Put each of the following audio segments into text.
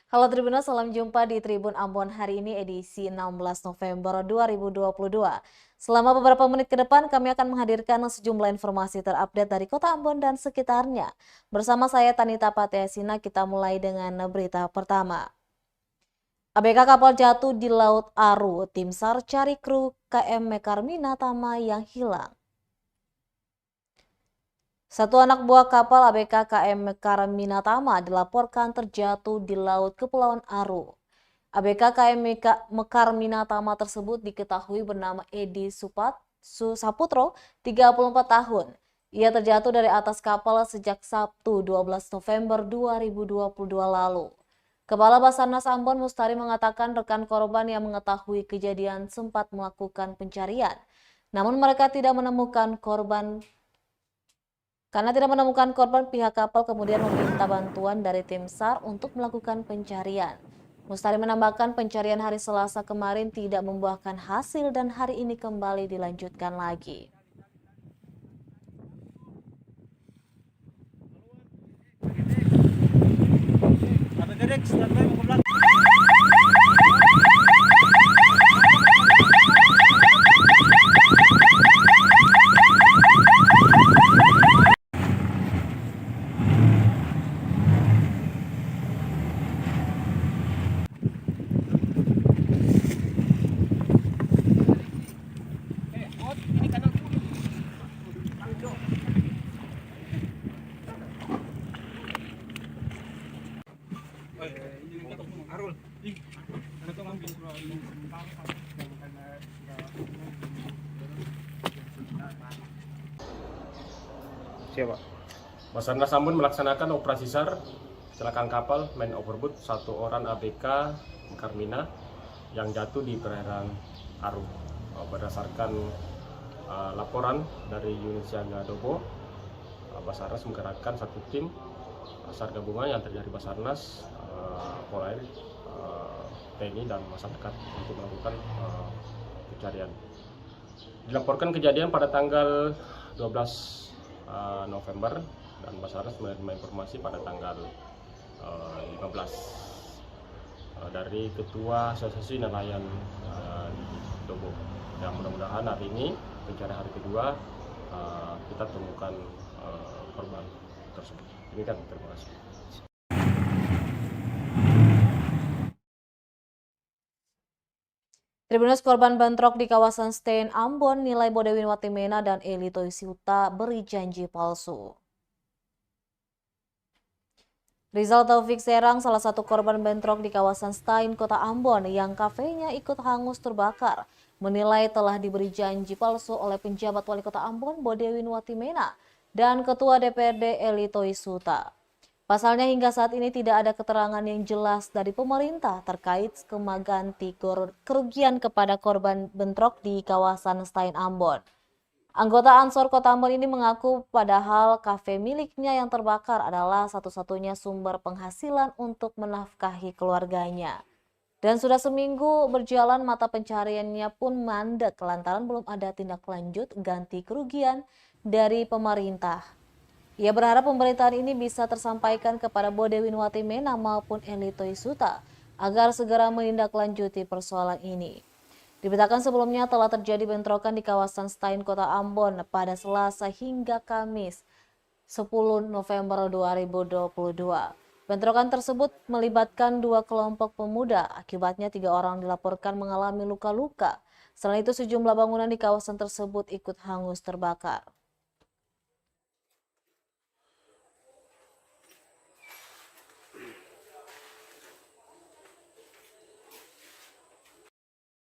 Halo Tribuners, salam jumpa di Tribun Ambon hari ini edisi 16 November 2022. Selama beberapa menit ke depan kami akan menghadirkan sejumlah informasi terupdate dari Kota Ambon dan sekitarnya. Bersama saya Tanita Patiasina, kita mulai dengan berita pertama. ABK kapal jatuh di Laut Aru, tim SAR cari kru KM Mekarmina Tama yang hilang. Satu anak buah kapal ABK KM Mekarmina Tama dilaporkan terjatuh di Laut Kepulauan Aru. ABK KM Mekarmina Tama tersebut diketahui bernama Edi Saputro, 34 tahun. Ia terjatuh dari atas kapal sejak Sabtu 12 November 2022 lalu. Kepala Basarnas Ambon Mustari mengatakan rekan korban yang mengetahui kejadian sempat melakukan pencarian. Namun mereka tidak menemukan korban. Karena tidak menemukan korban, pihak kapal kemudian meminta bantuan dari tim SAR untuk melakukan pencarian. Mustari menambahkan pencarian hari Selasa kemarin tidak membuahkan hasil dan hari ini kembali dilanjutkan lagi. Siapa? Basarnas Ambon melaksanakan operasi SAR kecelakaan kapal main overboard satu orang ABK Mekarmina yang jatuh di perairan Aru. Berdasarkan laporan dari unit siaga Dobo, Basarnas menggerakkan satu tim SAR gabungan yang terdiri dari Basarnas, Polair, TNI dan masyarakat untuk melakukan pencarian. Dilaporkan kejadian pada tanggal 12 November dan Basarnas menerima informasi pada tanggal 15 dari Ketua Asosiasi Nelayan Dobo. Yang mudah-mudahan hari ini pencarian hari kedua kita temukan korban tersebut. Demikian, terima kasih. Tribuners, korban bentrok di kawasan Stein Ambon nilai Bodewin Watimena dan Eli Toisiuta beri janji palsu. Rizal Taufik Serang, salah satu korban bentrok di kawasan Stein, Kota Ambon yang kafenya ikut hangus terbakar, menilai telah diberi janji palsu oleh penjabat Wali Kota Ambon Bodewin Watimena dan Ketua DPRD Eli Toisuta. Pasalnya hingga saat ini tidak ada keterangan yang jelas dari pemerintah terkait skema ganti kerugian kepada korban bentrok di kawasan Stein Ambon. Anggota Ansor Kota Ambon ini mengaku padahal kafe miliknya yang terbakar adalah satu-satunya sumber penghasilan untuk menafkahi keluarganya. Dan sudah seminggu berjalan mata pencariannya pun mandek lantaran belum ada tindak lanjut ganti kerugian dari pemerintah. Ia berharap pemberitaan ini bisa tersampaikan kepada Bodewin Watimena maupun Eli Toisuta agar segera menindaklanjuti persoalan ini. Diberitakan sebelumnya telah terjadi bentrokan di kawasan Stein Kota Ambon pada Selasa hingga Kamis 10 November 2022. Bentrokan tersebut melibatkan dua kelompok pemuda, akibatnya 3 orang dilaporkan mengalami luka-luka. Selain itu sejumlah bangunan di kawasan tersebut ikut hangus terbakar.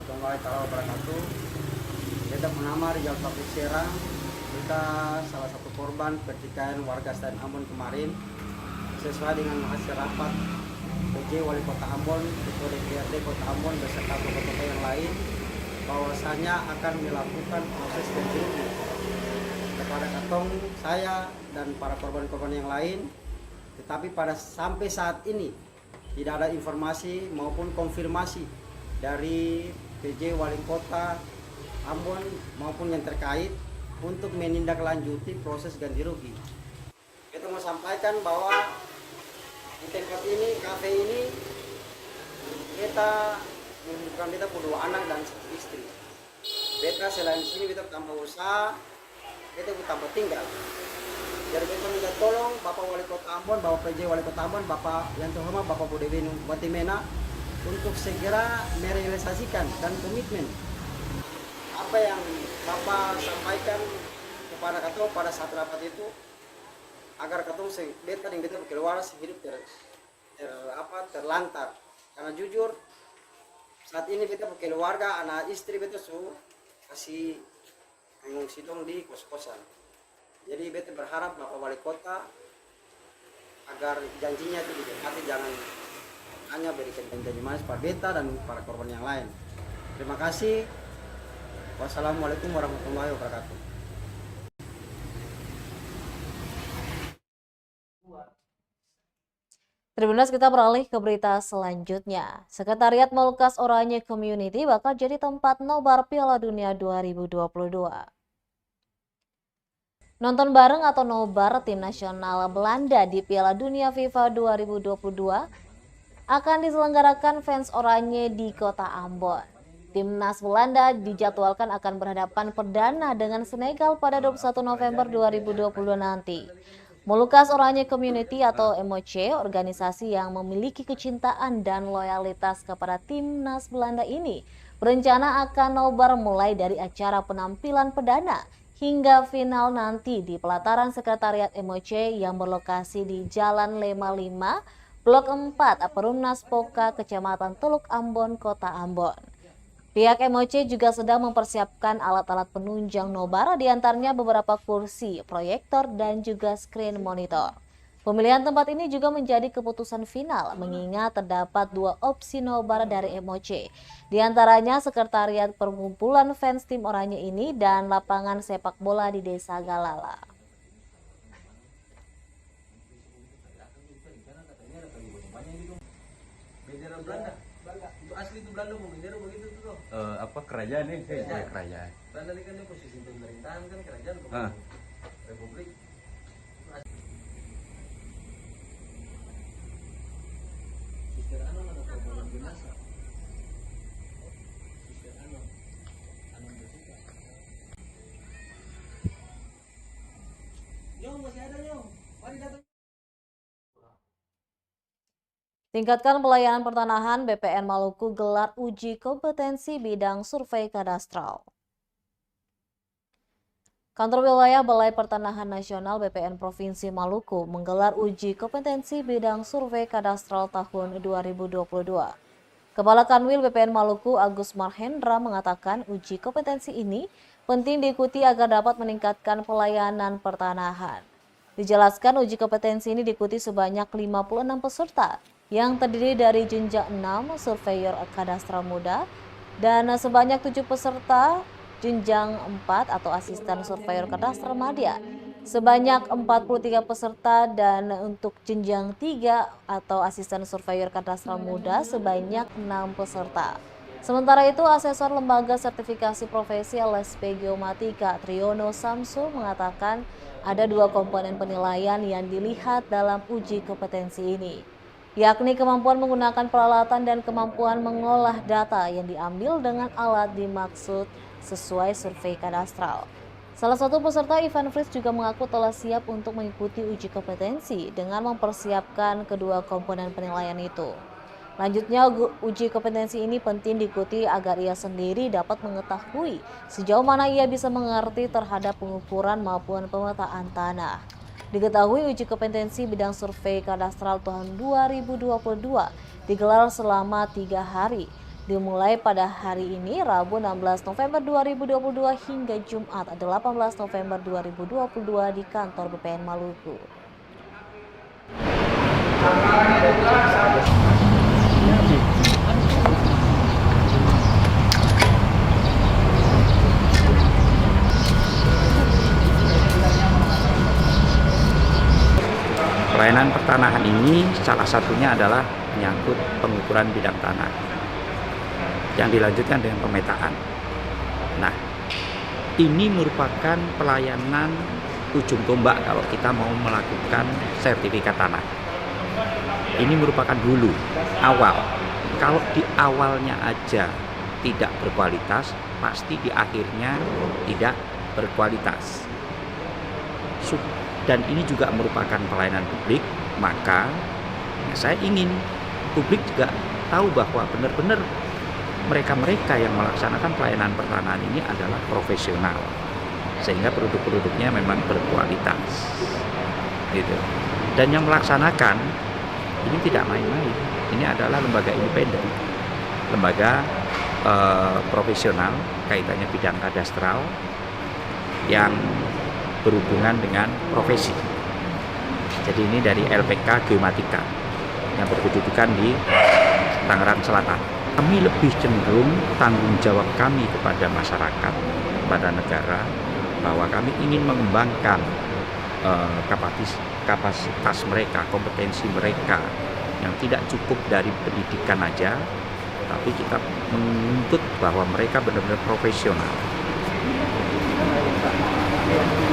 Assalamualaikum wabarakatuh. Kita bernama Rizal Taufik Serang. Kita salah satu korban pertikaian warga Stein Ambon kemarin. Sesuai dengan hasil rapat PJ Wali Kota Ambon, Ketua DPRD Kota Ambon beserta tokoh-tokoh yang lain, bahwasanya akan melakukan proses ganti rugi kepada katong, saya dan para korban-korban yang lain. Tetapi sampai saat ini tidak ada informasi maupun konfirmasi dari PJ Wali Kota Ambon maupun yang terkait untuk menindaklanjuti proses ganti rugi. Kita mau sampaikan bahwa di tempat ini, kafe ini beta menghidupkan beta dua anak dan satu istri. Beta selain sini beta tambah usaha, beta tambah tinggal. Jadi beta minta tolong Bapak Wali Kota Ambon, Bapak PJ Wali Kota Ambon, Bapak yang terhormat Bapak Budewinu Watimena untuk segera merealisasikan dan komitmen apa yang Bapak sampaikan kepada katong pada saat rapat itu, agar katong beta dan beta keluar hidup terlantar. Karena jujur saat ini beta keluarga, anak istri beta kasih mengungsi dong di kos-kosan. Jadi beta berharap Bapak Wali Kota agar janjinya itu ditepati, jangan hanya berikan janji manis pada beta dan para korban yang lain. Terima kasih. Wassalamualaikum warahmatullahi wabarakatuh. Tribuners, kita beralih ke berita selanjutnya. Sekretariat Molucas Oranye Community bakal jadi tempat nobar Piala Dunia 2022. Nonton bareng atau nobar tim nasional Belanda di Piala Dunia FIFA 2022 akan diselenggarakan fans Oranye di Kota Ambon. Timnas Belanda dijadwalkan akan berhadapan perdana dengan Senegal pada 21 November 2022 nanti. Molucas Oranye Community atau MOC, organisasi yang memiliki kecintaan dan loyalitas kepada timnas Belanda ini, berencana akan nobar mulai dari acara penampilan perdana hingga final nanti di pelataran sekretariat MOC yang berlokasi di Jalan Lema 5, Blok 4, Perumnas Poka, Kecamatan Teluk Ambon, Kota Ambon. Pihak MOC juga sedang mempersiapkan alat-alat penunjang nobar, diantaranya beberapa kursi, proyektor, dan juga screen monitor. Pemilihan tempat ini juga menjadi keputusan final, mengingat terdapat dua opsi nobar dari MOC, diantaranya sekretariat perkumpulan fans tim Oranye ini dan lapangan sepak bola di Desa Galala. Bendera Belanda, itu asli itu Belanda mau bendera begitu tuh. Apa kerajaan nih? Ya, kerajaan. Belanda ini kan dia posisi pemerintahan kan kerajaan bukan republik. Sister Anon ada korban jenazah. Sister Anon bersuka. Yo masih ada yo, mari datang. Tingkatkan pelayanan pertanahan, BPN Maluku gelar uji kompetensi bidang survei kadastral. Kantor Wilayah Balai Pertanahan Nasional BPN Provinsi Maluku menggelar uji kompetensi bidang survei kadastral tahun 2022. Kepala Kanwil BPN Maluku Agus Marhendra mengatakan uji kompetensi ini penting diikuti agar dapat meningkatkan pelayanan pertanahan. Dijelaskan uji kompetensi ini diikuti sebanyak 56 peserta yang terdiri dari jenjang 6 surveyor kadastral muda dan sebanyak 7 peserta jenjang 4 atau asisten surveyor kadastral madya, sebanyak 43 peserta dan untuk jenjang 3 atau asisten surveyor kadastral muda sebanyak 6 peserta. Sementara itu, asesor lembaga sertifikasi profesi LSP Geomatika Triyono Samsul mengatakan ada dua komponen penilaian yang dilihat dalam uji kompetensi ini, yakni kemampuan menggunakan peralatan dan kemampuan mengolah data yang diambil dengan alat dimaksud sesuai survei kadastral. Salah satu peserta Ivan Fritz juga mengaku telah siap untuk mengikuti uji kompetensi dengan mempersiapkan kedua komponen penilaian itu. Lanjutnya, uji kompetensi ini penting diikuti agar ia sendiri dapat mengetahui sejauh mana ia bisa mengerti terhadap pengukuran maupun pemetaan tanah. Diketahui uji kompetensi bidang survei kadastral tahun 2022 digelar selama 3 hari, dimulai pada hari ini Rabu 16 November 2022 hingga Jumat 18 November 2022 di kantor BPN Maluku. Pelayanan pertanahan ini salah satunya adalah menyangkut pengukuran bidang tanah yang dilanjutkan dengan pemetaan. Nah, ini merupakan pelayanan ujung tombak kalau kita mau melakukan sertifikat tanah. Ini merupakan hulu awal Kalau di awalnya aja tidak berkualitas, pasti di akhirnya tidak berkualitas. Dan ini juga merupakan pelayanan publik, maka saya ingin publik juga tahu bahwa benar-benar mereka-mereka yang melaksanakan pelayanan pertanahan ini adalah profesional, sehingga produk-produknya memang berkualitas, gitu. Dan yang melaksanakan ini tidak main-main, ini adalah lembaga independen, lembaga profesional, kaitannya bidang kadastral yang berhubungan dengan profesi. Jadi ini dari LPK Geomatika yang berkedudukan di Tangerang Selatan. Kami lebih cenderung tanggung jawab kami kepada masyarakat, kepada negara, bahwa kami ingin mengembangkan kapasitas mereka, kompetensi mereka yang tidak cukup dari pendidikan aja, tapi kita menuntut bahwa mereka benar-benar profesional.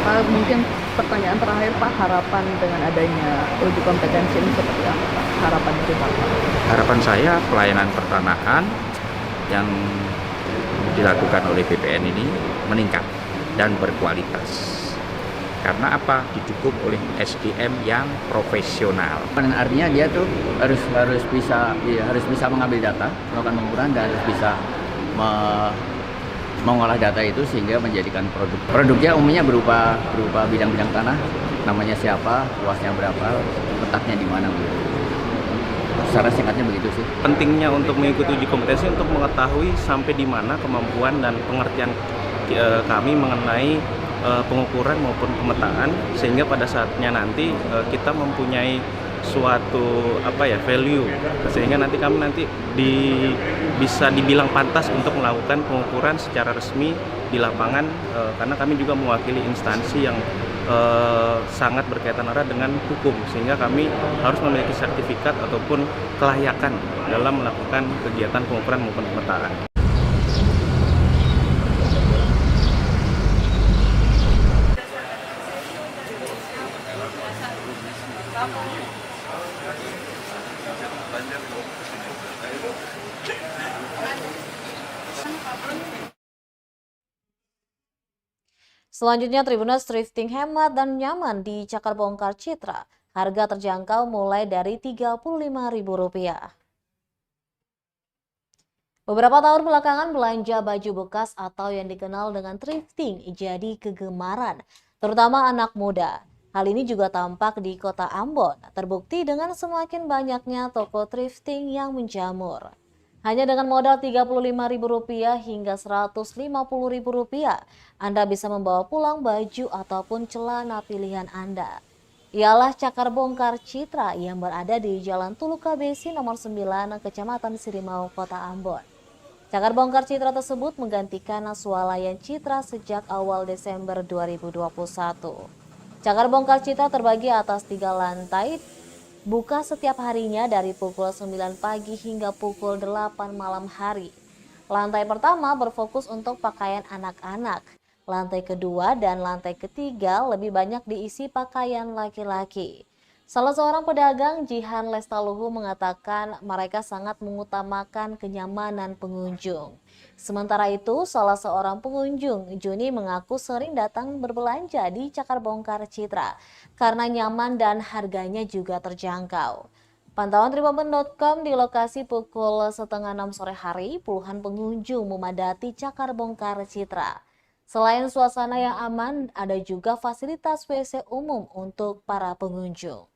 Pak, mungkin pertanyaan terakhir Pak, harapan dengan adanya uji kompetensi ini seperti apa Pak? Harapan itu Pak? Harapan saya pelayanan pertanahan yang dilakukan oleh BPN ini meningkat dan berkualitas. Karena apa? Didukung oleh SDM yang profesional. Dan artinya dia tuh harus bisa mengambil data, melakukan pengukuran, dan harus bisa mengolah data itu sehingga menjadikan produk. Produknya umumnya berupa bidang-bidang tanah, namanya siapa, luasnya berapa, letaknya di mana gitu. Secara singkatnya begitu sih. Pentingnya untuk mengikuti uji kompetensi untuk mengetahui sampai di mana kemampuan dan pengertian kami mengenai pengukuran maupun pemetaan, sehingga pada saatnya nanti kita mempunyai suatu value, sehingga nanti kami bisa dibilang pantas untuk melakukan pengukuran secara resmi di lapangan, karena kami juga mewakili instansi yang sangat berkaitan erat dengan hukum, sehingga kami harus memiliki sertifikat ataupun kelayakan dalam melakukan kegiatan pengukuran maupun pemetaan. Selanjutnya, Tribuners thrifting hemat dan nyaman di Cakar Bongkar Citra. Harga terjangkau mulai dari Rp35.000. Beberapa tahun belakangan belanja baju bekas atau yang dikenal dengan thrifting jadi kegemaran, terutama anak muda. Hal ini juga tampak di kota Ambon, terbukti dengan semakin banyaknya toko thrifting yang menjamur. Hanya dengan modal Rp35.000 hingga Rp150.000, Anda bisa membawa pulang baju ataupun celana pilihan Anda. Ialah Cakar Bongkar Citra yang berada di Jalan Tuluka Besi nomor 9, Kecamatan Sirimau, Kota Ambon. Cakar Bongkar Citra tersebut menggantikan swalayan Citra sejak awal Desember 2021. Cakar Bongkar Citra terbagi atas 3 lantai, buka setiap harinya dari pukul 9 pagi hingga pukul 8 malam hari. Lantai pertama berfokus untuk pakaian anak-anak. Lantai kedua dan lantai ketiga lebih banyak diisi pakaian laki-laki. Salah seorang pedagang, Jihan Lestaluhu, mengatakan mereka sangat mengutamakan kenyamanan pengunjung. Sementara itu, salah seorang pengunjung, Juni, mengaku sering datang berbelanja di Cakar Bongkar Citra karena nyaman dan harganya juga terjangkau. Pantauan Tribun.com di lokasi pukul 5:30 sore hari, puluhan pengunjung memadati Cakar Bongkar Citra. Selain suasana yang aman, ada juga fasilitas WC umum untuk para pengunjung.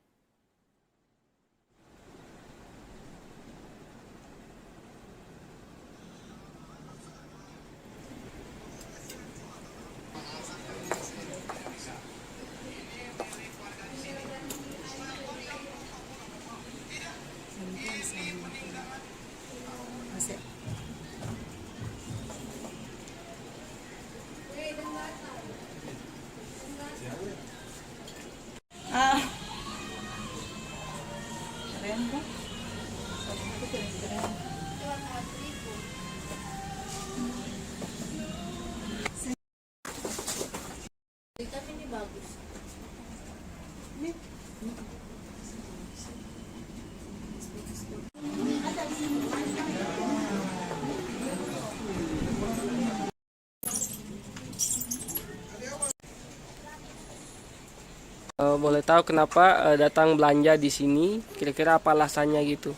Boleh tahu kenapa datang belanja di sini? Kira-kira apa alasannya gitu?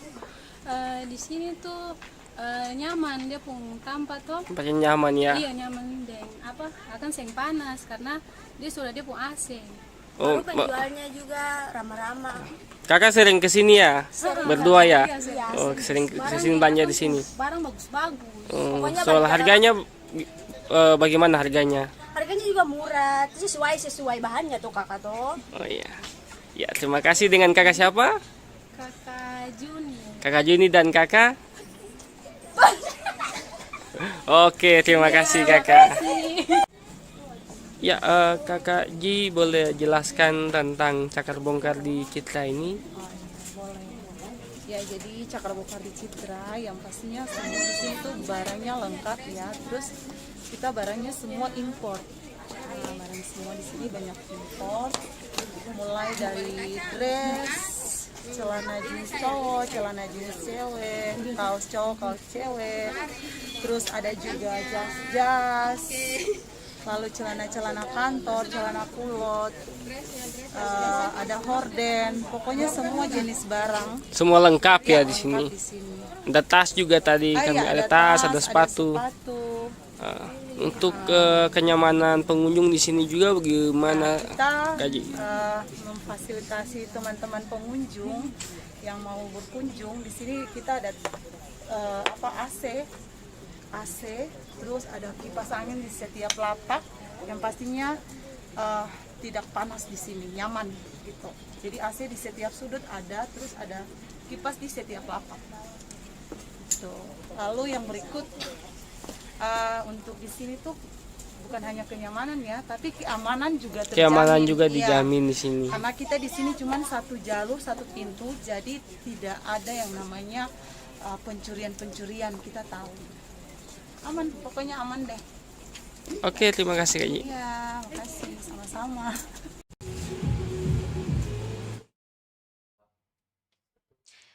Di sini tuh nyaman, dia pun tempat tuh. Tempatnya nyaman ya? Iya nyaman dan akan seng panas karena dia pun AC. Oh, penjualnya juga ramah-ramah. Kakak sering kesini ya? Berdua ya? Iya, Oh, sering kesini belanja di sini. Barang bagus-bagus. Soal harganya bagaimana harganya? Harganya juga murah, sesuai bahannya tuh kakak tuh. Oh iya. Ya, terima kasih. Dengan kakak siapa? Kakak Juni. Kakak Juni dan kakak? Oke, terima kasih kakak. Ya, kakak Ji boleh jelaskan tentang cakar bongkar di Citra ini? Boleh. Ya, jadi cakar bongkar di Citra yang pastinya semua di sini tuh barangnya lengkap ya. Terus kita barangnya semua impor. Nah, barang semua di sini banyak impor. Mulai dari dress, celana jeans cowok, celana jeans cewek, kaos cowok, kaos cewek. Terus ada juga jas-jas. Lalu celana-celana kantor, celana kulot, ada horden, pokoknya semua jenis barang. Semua lengkap ya di lengkap sini. di sini. Ada tas juga tadi, kami Iya, ada tas, ada ada sepatu. Untuk kenyamanan pengunjung di sini juga bagaimana? Kita Kak Ji? memfasilitasi teman-teman pengunjung yang mau berkunjung di sini. Kita ada AC, terus ada kipas angin di setiap lapak yang pastinya tidak panas di sini, nyaman gitu. Jadi AC di setiap sudut ada, terus ada kipas di setiap lapak. Tuh. Lalu yang berikut untuk di sini tuh bukan hanya kenyamanan ya, tapi keamanan juga terjamin. Keamanan juga Iya. dijamin di sini. Karena kita di sini cuma satu jalur, satu pintu, jadi tidak ada yang namanya pencurian-pencurian, kita tahu. Aman, pokoknya aman deh. Oke, terima kasih Kak Ji. Iya, makasih, sama-sama.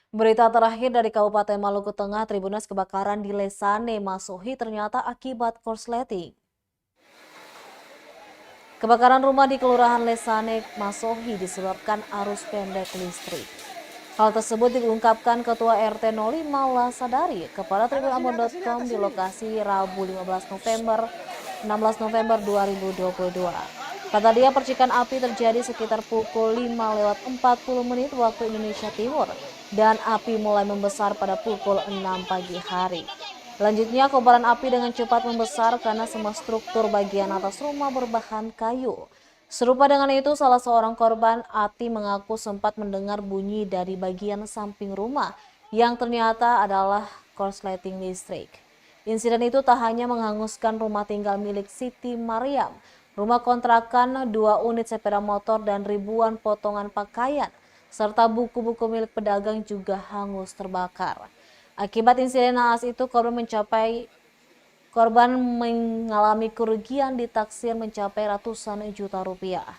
Berita terakhir dari Kabupaten Maluku Tengah, Tribunas kebakaran di Lesane, Masohi ternyata akibat korsleting. Kebakaran rumah di Kelurahan Lesane, Masohi disebabkan arus pendek listrik. Hal tersebut diungkapkan Ketua RT 05 Lasadari kepada tribunambon.com di lokasi Rabu 16 November 2022. Kata dia, percikan api terjadi sekitar pukul 5:40 waktu Indonesia Timur dan api mulai membesar pada pukul 6 pagi hari. Selanjutnya, kobaran api dengan cepat membesar karena semua struktur bagian atas rumah berbahan kayu. Serupa dengan itu, salah seorang korban, Ati, mengaku sempat mendengar bunyi dari bagian samping rumah yang ternyata adalah korsleting listrik. Insiden itu tak hanya menghanguskan rumah tinggal milik Siti Mariam, rumah kontrakan, 2 unit sepeda motor, dan ribuan potongan pakaian, serta buku-buku milik pedagang juga hangus terbakar. Akibat insiden naas itu, korban mengalami kerugian ditaksir mencapai ratusan juta rupiah.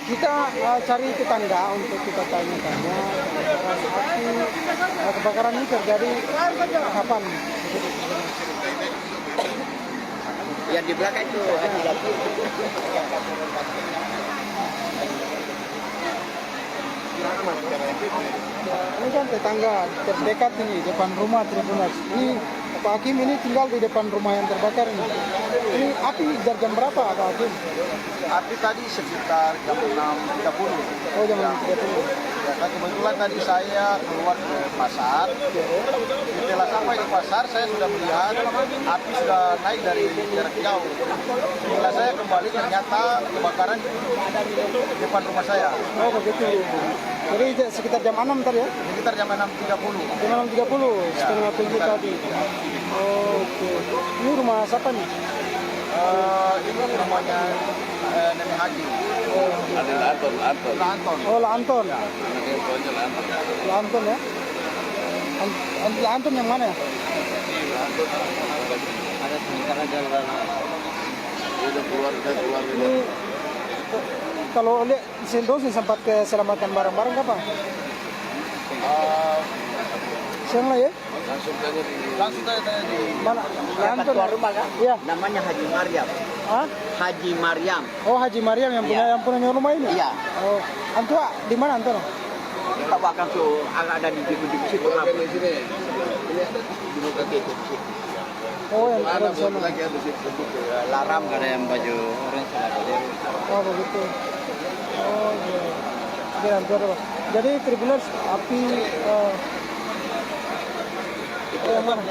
Kita cari tetangga untuk kita tanya-tanya kebakaran ini terjadi kapan? Yang di belakang itu hati-hati. Ini kan tetangga terdekat ini depan rumah Tribunas. Ini Pak Hakim ini tinggal di depan rumah yang terbakar ini. Ini api jam berapa Pak Hakim? Api tadi sekitar jam 6.30. Oh, jam 6.30. Ya, kan kebetulan tadi saya keluar ke pasar. Setelah sampai di pasar, saya sudah melihat api sudah naik dari jarak jauh. Setelah saya kembali, ternyata kebakaran di depan rumah saya. Oh, begitu. Jadi sekitar jam 6 tadi ya? Sekitar jam 6.30. Jam 6.30, setengah 7 tadi. Oh, oke. Ini rumah siapa nih? Ini rumahnya Nenek Haji. Anton. Oh, La Anton. La Anton ya. La Anton yang mana ya? Ada sementara jalan. Udah keluarga. Ini kalau lihat Sendosi sempat keselamatkan barang-barang apa? Siang lah ya? Langsung tanya di Mana? La Anton. rumah kan? Iya. Namanya Haji Maryam. Hah? Haji Maryam. Oh, Haji Maryam yang punya rumah ini? Iya. Oh, Anto di mana Anto? Kita bahkan tuh ada di situ. Di sini. Ini ada di muka itu. Oh, yang ada di sana. Lagi ada situ. Laram ada yang baju orange sama dia. Oh, begitu. Oh, iya. Oke, Anto ada. Jadi Tribuners api yang mana?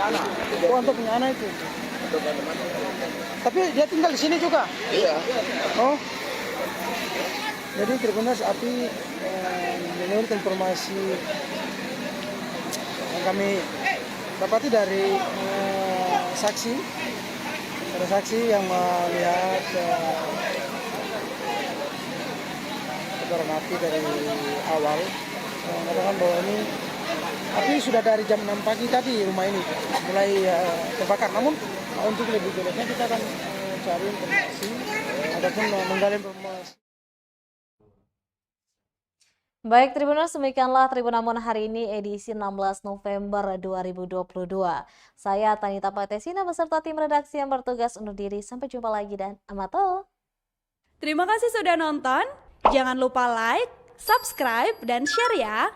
Oh, Anto punya anak itu. Tapi dia tinggal di sini juga? Iya. Oh. Jadi Tribuners api menurut informasi yang kami dapati dari saksi, ada saksi yang melihat kobaran api dari awal mengatakan bahwa ini api sudah dari jam 6 pagi tadi rumah ini mulai terbakar. Namun untuk lebih jelasnya kita akan cari informasi ataupun menggali informasi. Baik Tribuners, demikianlah Tribun Ambon hari ini edisi 16 November 2022. Saya Tanita Patesina beserta tim redaksi yang bertugas undur diri. Sampai jumpa lagi dan amato. Terima kasih sudah nonton. Jangan lupa like, subscribe, dan share ya.